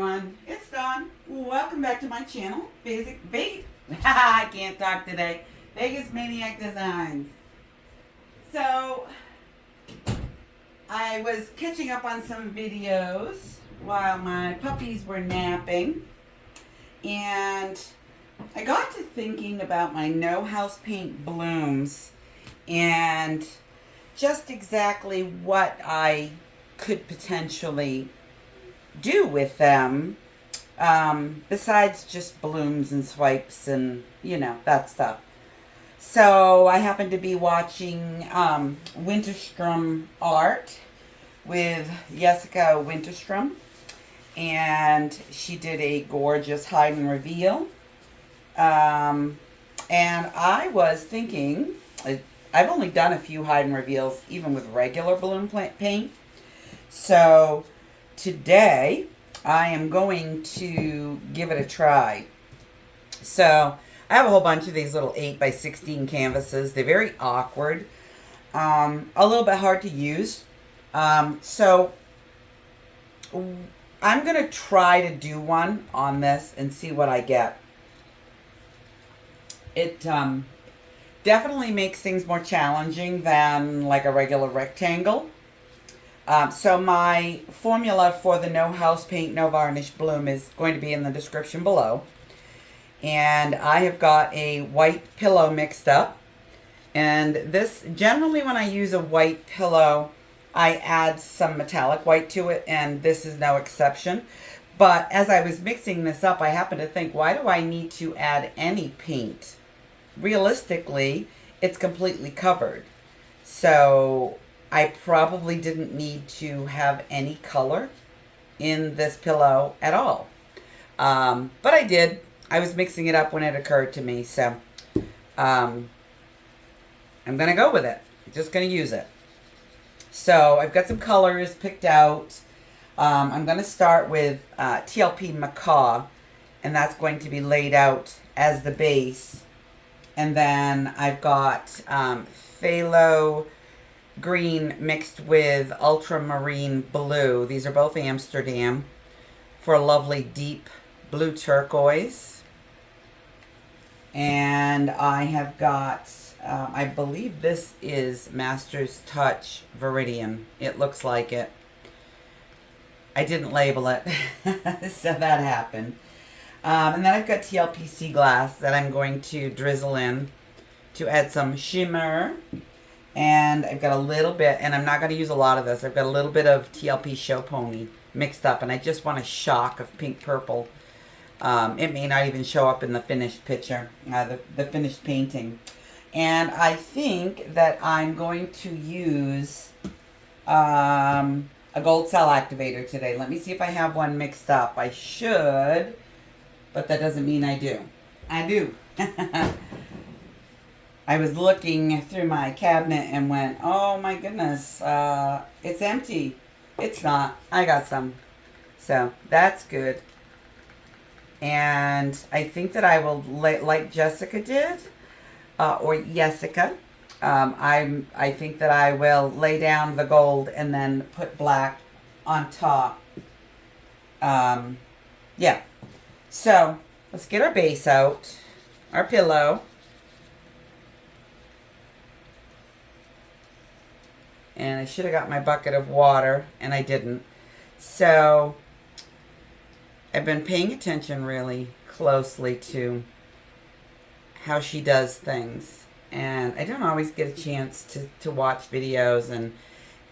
everyone, it's Dawn. Welcome back to my channel, I can't talk today. Vegas Maniac Designs. So, I was catching up on some videos while my puppies were napping, and I got to thinking about my no house paint blooms and just exactly what I could potentially do with them, besides just blooms and swipes and, you know, that stuff. So I happened to be watching Winterstom art with Jessica Winterstom, and she did a gorgeous hide and reveal. And I was thinking, I've only done a few hide and reveals, even with regular bloom paint. So today I am going to give it a try. So I have a whole bunch of these little 8x16 canvases. They're very awkward, a little bit hard to use. So I'm going to try to do one on this and see what I get. It definitely makes things more challenging than like a regular rectangle. So my formula for the no house paint, no varnish bloom is going to be in the description below. And I have got a white pillow mixed up. And this, generally when I use a white pillow, I add some metallic white to it, and this is no exception. But as I was mixing this up, I happened to think, why do I need to add any paint? Realistically, it's completely covered. So I probably didn't need to have any color in this pillow at all. But I did. I was mixing it up when it occurred to me. So I'm going to go with it. I'm just going to use it. So I've got some colors picked out. I'm going to start with TLP Macaw, and that's going to be laid out as the base. And then I've got Phthalo Green mixed with Ultramarine Blue. These are both Amsterdam for a lovely deep blue turquoise. And I have got, I believe this is Master's Touch Viridian. It looks like it. I didn't label it, so that happened. And then I've got TLP Sea Glass that I'm going to drizzle in to add some shimmer. And I've got a little bit, and I'm not going to use a lot of this. I've got a little bit of TLP Show Pony mixed up, and I just want a shock of pink purple. It may not even show up in the finished picture, the finished painting. And I think that I'm going to use a gold cell activator today. Let me see if I have one mixed up. I should, but that doesn't mean I do. I do. I was looking through my cabinet and went, oh my goodness, it's empty. It's not. I got some. So that's good. And I think that I will, like Jessica did, or Jessica, I think that I will lay down the gold and then put black on top. Yeah. So let's get our base out, our pillow. And I should have got my bucket of water, and I didn't. So I've been paying attention really closely to how she does things. And I don't always get a chance to watch videos,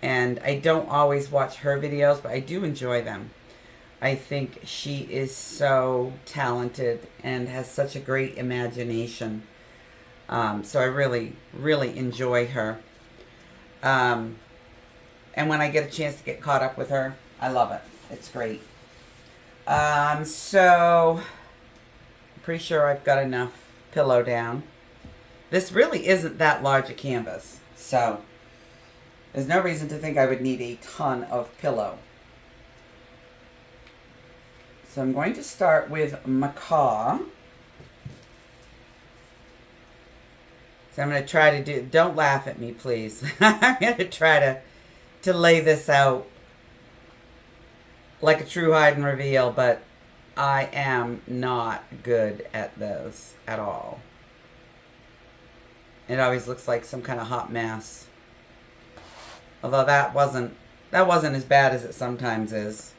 and I don't always watch her videos, but I do enjoy them. I think she is so talented and has such a great imagination. So I really, really enjoy her. And when I get a chance to get caught up with her, I love it. It's great. So I'm pretty sure I've got enough pillow down. This really isn't that large a canvas, so there's no reason to think I would need a ton of pillow. So I'm going to start with Macaw. So I'm going to try to do, don't laugh at me, please. I'm going to try to lay this out like a true hide and reveal, but I am not good at those at all. It always looks like some kind of hot mess. Although that wasn't as bad as it sometimes is.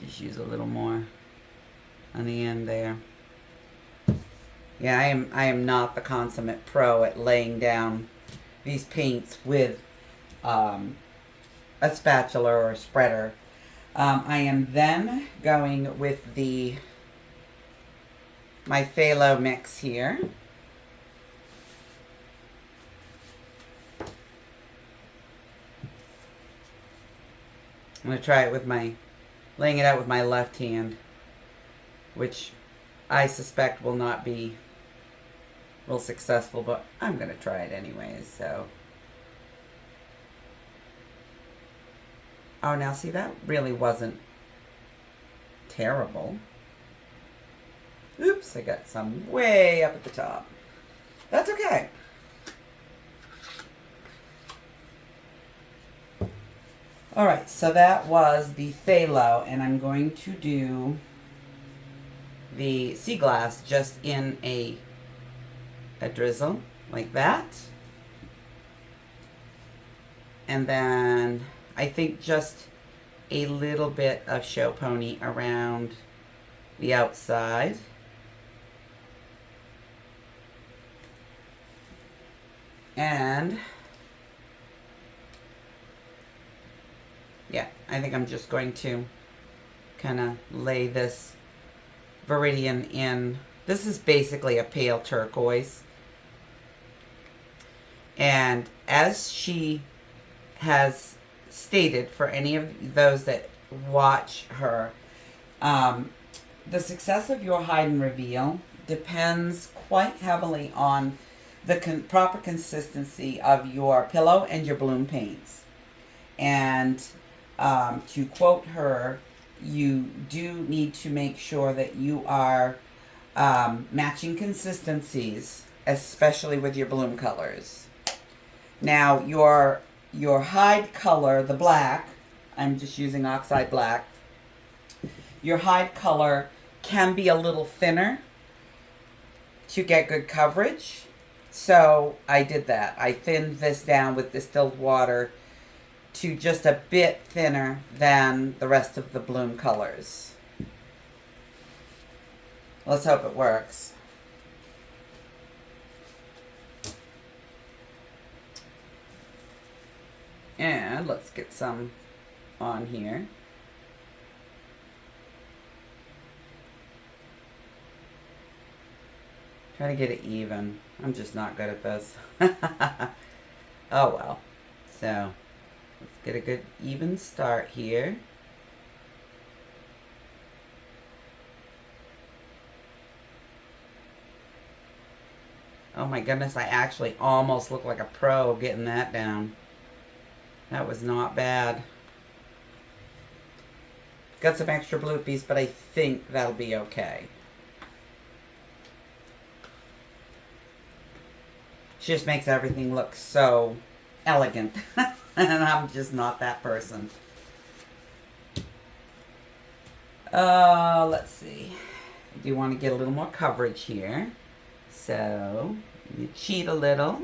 Just use a little more on the end there. Yeah, I am not the consummate pro at laying down these paints with a spatula or a spreader. I am then going with my phthalo mix here. I'm going to try it with laying it out with my left hand, which I suspect will not be real successful, but I'm going to try it anyways, so. Oh, now see, that really wasn't terrible. Oops, I got some way up at the top. That's okay. Alright, so that was the phthalo, and I'm going to do the sea glass just in a drizzle, like that. And then I think just a little bit of show pony around the outside. And yeah, I think I'm just going to kind of lay this Viridian in. This is basically a pale turquoise. And as she has stated, for any of those that watch her, the success of your hide and reveal depends quite heavily on the proper consistency of your pillow and your bloom paints. And to quote her, you do need to make sure that you are matching consistencies, especially with your bloom colors. Now, your hide color, the black, I'm just using oxide black, your hide color can be a little thinner to get good coverage. So I did that. I thinned this down with distilled water to just a bit thinner than the rest of the bloom colors. Let's hope it works. And let's get some on here. Try to get it even. I'm just not good at this. Oh well. So, let's get a good even start here. Oh my goodness, I actually almost look like a pro getting that down. That was not bad. Got some extra bloopies, but I think that'll be okay. She just makes everything look so elegant. And I'm just not that person. Let's see. I do want to get a little more coverage here. So, you cheat a little.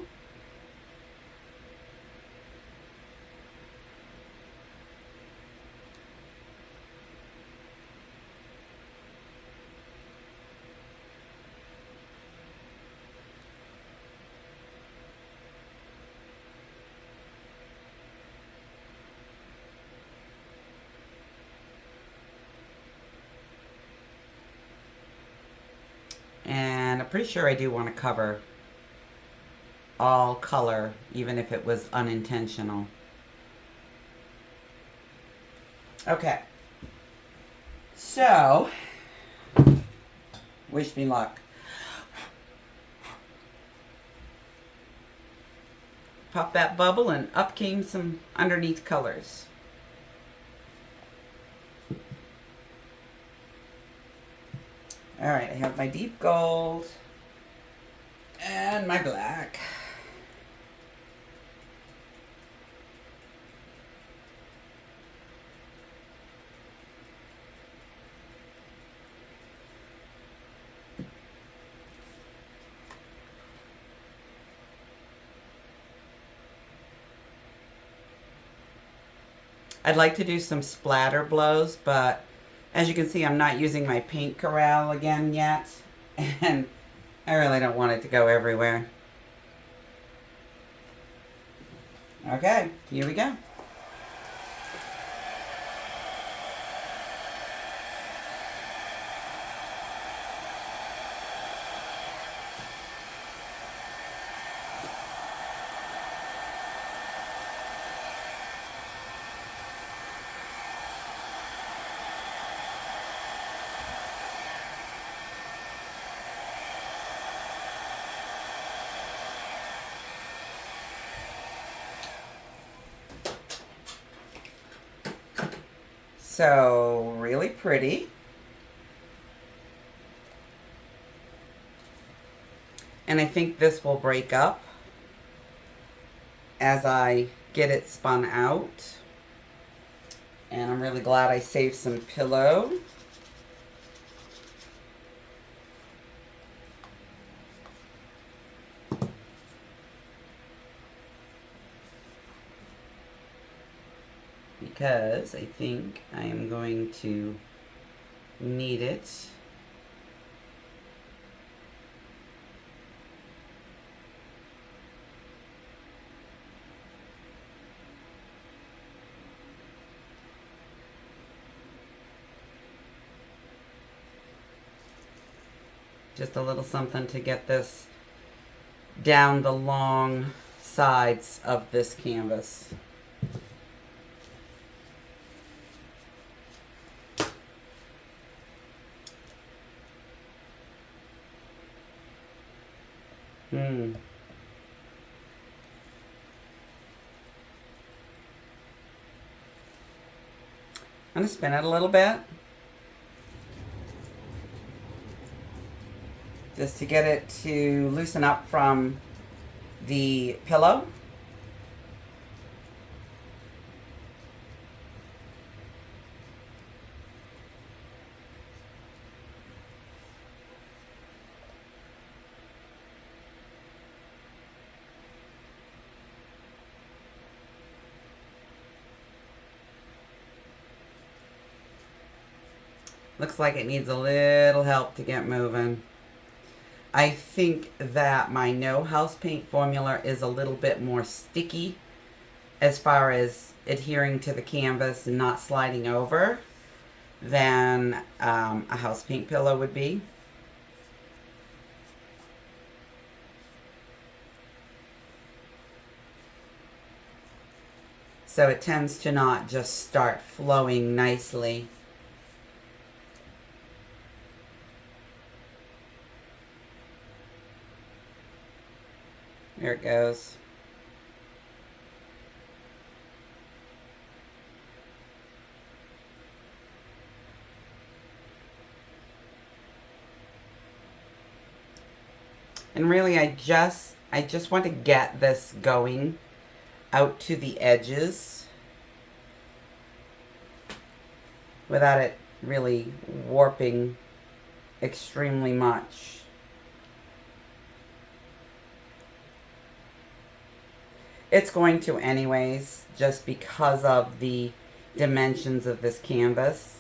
And I'm pretty sure I do want to cover all color, even if it was unintentional. Okay. So, wish me luck. Pop that bubble and up came some underneath colors. Alright, I have my deep gold and my black. I'd like to do some splatter blows, but as you can see, I'm not using my paint corral again yet, and I really don't want it to go everywhere. Okay, here we go. So, really pretty. And I think this will break up as I get it spun out. And I'm really glad I saved some pillow. Because I think I am going to need it. Just a little something to get this down the long sides of this canvas. I'm going to spin it a little bit, just to get it to loosen up from the pillow. Looks like it needs a little help to get moving. I think that my no house paint formula is a little bit more sticky as far as adhering to the canvas and not sliding over than a house paint pillow would be. So it tends to not just start flowing nicely. There it goes. And really I just want to get this going out to the edges without it really warping extremely much. It's going to anyways, just because of the dimensions of this canvas.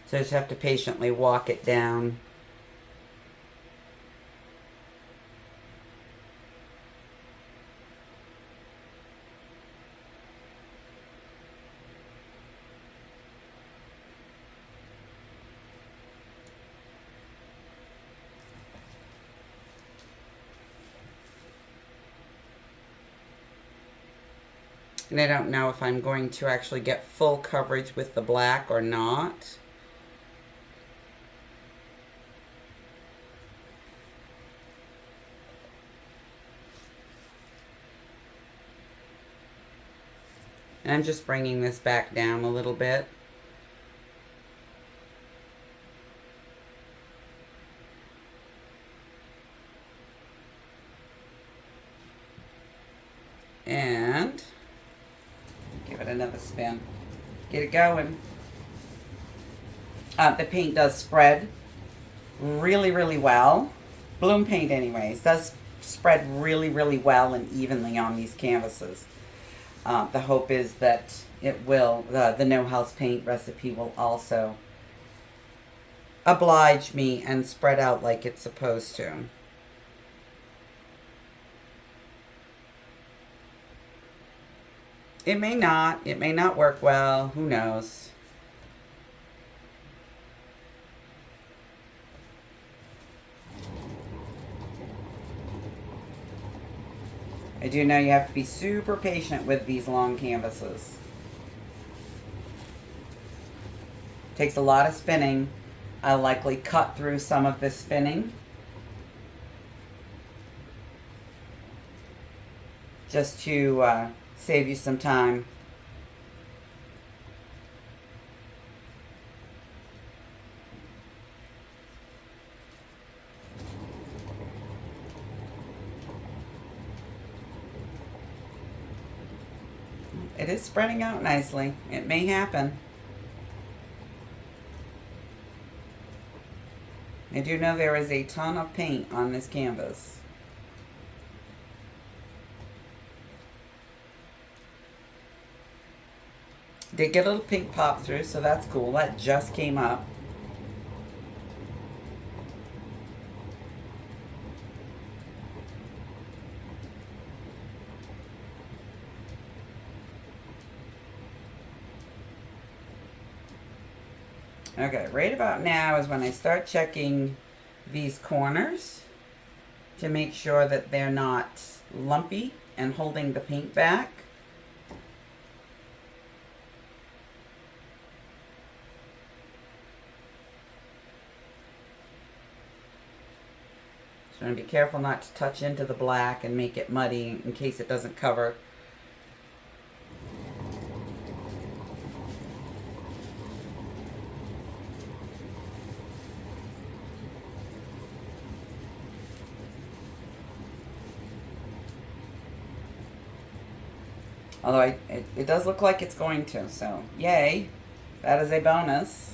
So I just have to patiently walk it down. And I don't know if I'm going to actually get full coverage with the black or not. And I'm just bringing this back down a little bit. And give it another spin. Get it going. The paint does spread really, really well. Bloom paint anyways, does spread really, really well and evenly on these canvases. The hope is that it will, the no house paint recipe will also oblige me and spread out like it's supposed to. It may not work well, who knows. I do know you have to be super patient with these long canvases. Takes a lot of spinning. I'll likely cut through some of this spinning, just to save you some time. It is spreading out nicely. It may happen. I do know there is a ton of paint on this canvas. Did get a little pink pop through, so that's cool. That just came up. Okay, right about now is when I start checking these corners to make sure that they're not lumpy and holding the paint back. So I'm going to be careful not to touch into the black and make it muddy in case it doesn't cover. Although it does look like it's going to, so yay. That is a bonus.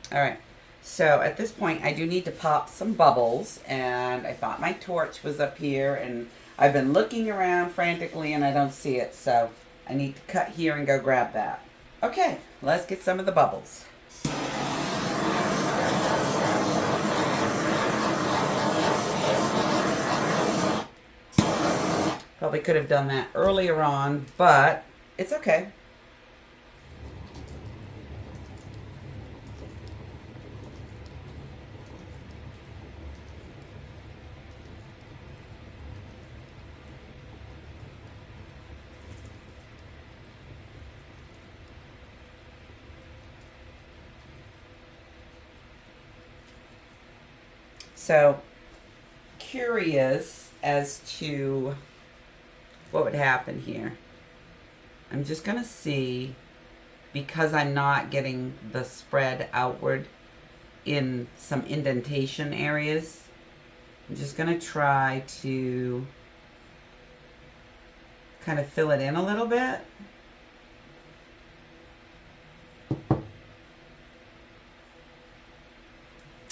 All right, so at this point I do need to pop some bubbles, and I thought my torch was up here, and I've been looking around frantically and I don't see it, so I need to cut here and go grab that. Okay, let's get some of the bubbles. Probably could have done that earlier on, but it's okay. So, curious as to what would happen here. I'm just going to see, because I'm not getting the spread outward in some indentation areas, I'm just going to try to kind of fill it in a little bit.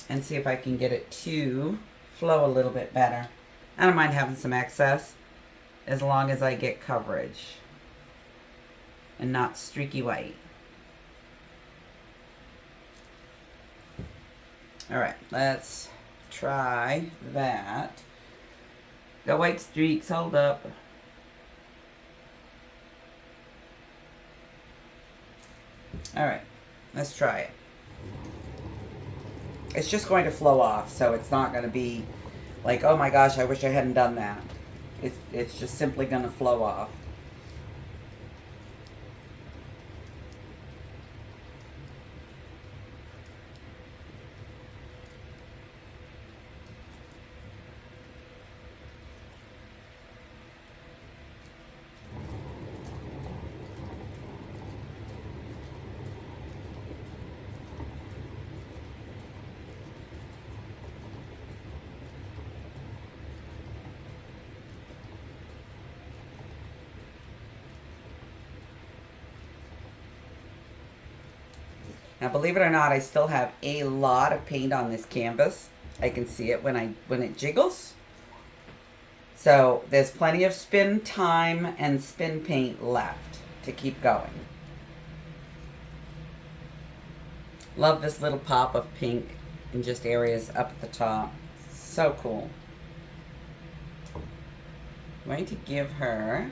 And see if I can get it to flow a little bit better. I don't mind having some excess as long as I get coverage and not streaky white. All right, let's try that. The white streaks, hold up. All right, let's try it. It's just going to flow off, so it's not going to be like, oh my gosh, I wish I hadn't done that. It's just simply going to flow off. Now, believe it or not, I still have a lot of paint on this canvas. I can see it when it jiggles. So there's plenty of spin time and spin paint left to keep going. Love this little pop of pink in just areas up at the top. So cool. I'm going to give her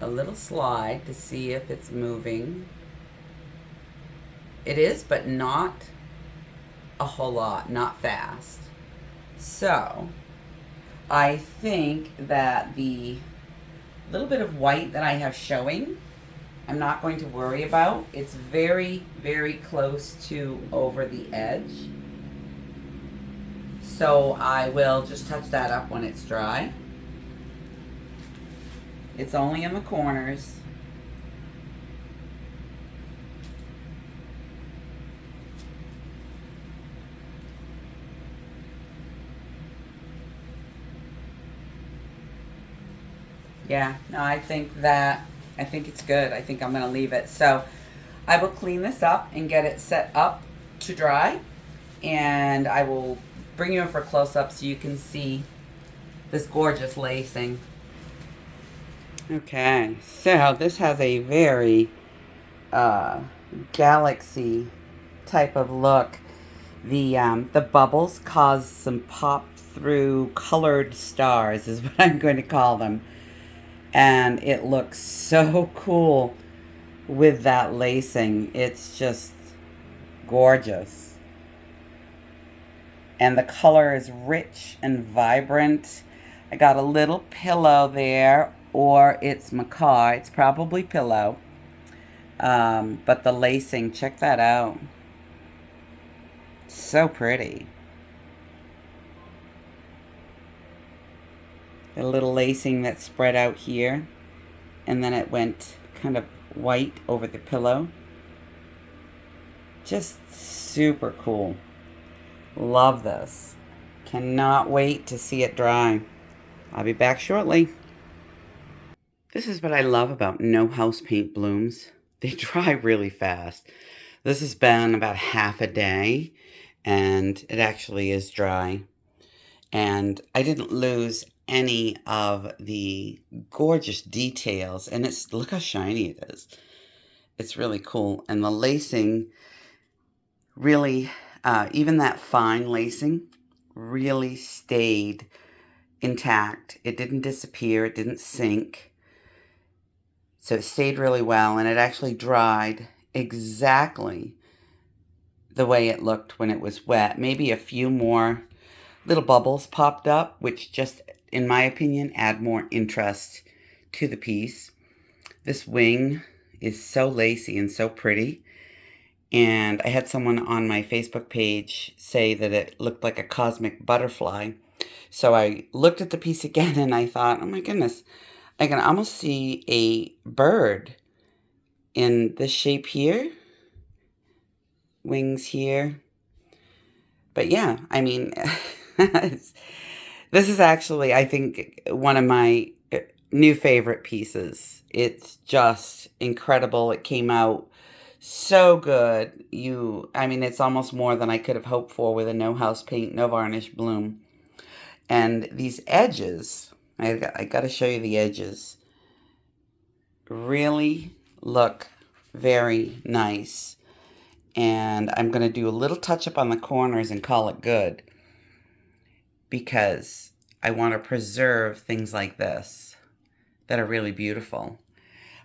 a little slide to see if it's moving. It is, but not a whole lot, not fast. So I think that the little bit of white that I have showing, I'm not going to worry about. It's very, very close to over the edge. So I will just touch that up when it's dry. It's only in the corners. Yeah, no, I think it's good. I think I'm going to leave it. So I will clean this up and get it set up to dry. And I will bring you in for a close-up so you can see this gorgeous lacing. Okay, so this has a very galaxy type of look. The bubbles cause some pop-through colored stars is what I'm going to call them. And it looks so cool with that lacing. It's just gorgeous. And the color is rich and vibrant. I got a little pillow there, or it's macaw. It's probably pillow. But the lacing, check that out. So pretty. A little lacing that spread out here, and then it went kind of white over the pillow. Just super cool. Love this. Cannot wait to see it dry. I'll be back shortly. This is what I love about no house paint blooms. They dry really fast. This has been about half a day, and it actually is dry. And I didn't lose any of the gorgeous details, and look how shiny it is. It's really cool. And the lacing really, even that fine lacing really stayed intact. It didn't disappear, it didn't sink. So it stayed really well, and it actually dried exactly the way it looked when it was wet. Maybe a few more little bubbles popped up, which just, in my opinion, add more interest to the piece. This wing is so lacy and so pretty. And I had someone on my Facebook page say that it looked like a cosmic butterfly. So I looked at the piece again and I thought, oh my goodness, I can almost see a bird in this shape here. Wings here. But yeah, I mean, this is actually, I think, one of my new favorite pieces. It's just incredible. It came out so good. I mean, it's almost more than I could have hoped for with a no house paint, no varnish bloom. And these edges, I got to show you the edges, really look very nice. And I'm going to do a little touch up on the corners and call it good, because I want to preserve things like this that are really beautiful.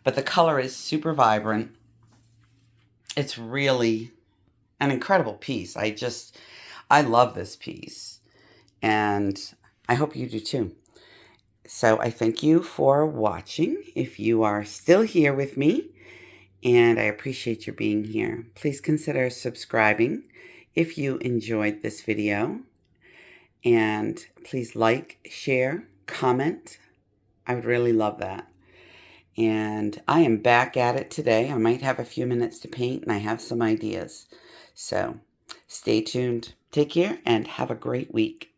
But the color is super vibrant. It's really an incredible piece. I love this piece, and I hope you do too. So I thank you for watching, if you are still here with me, and I appreciate your being here. Please consider subscribing if you enjoyed this video, and please like, share, comment. I would really love that. And I am back at it today. I might have a few minutes to paint, and I have some ideas. So stay tuned. Take care and have a great week.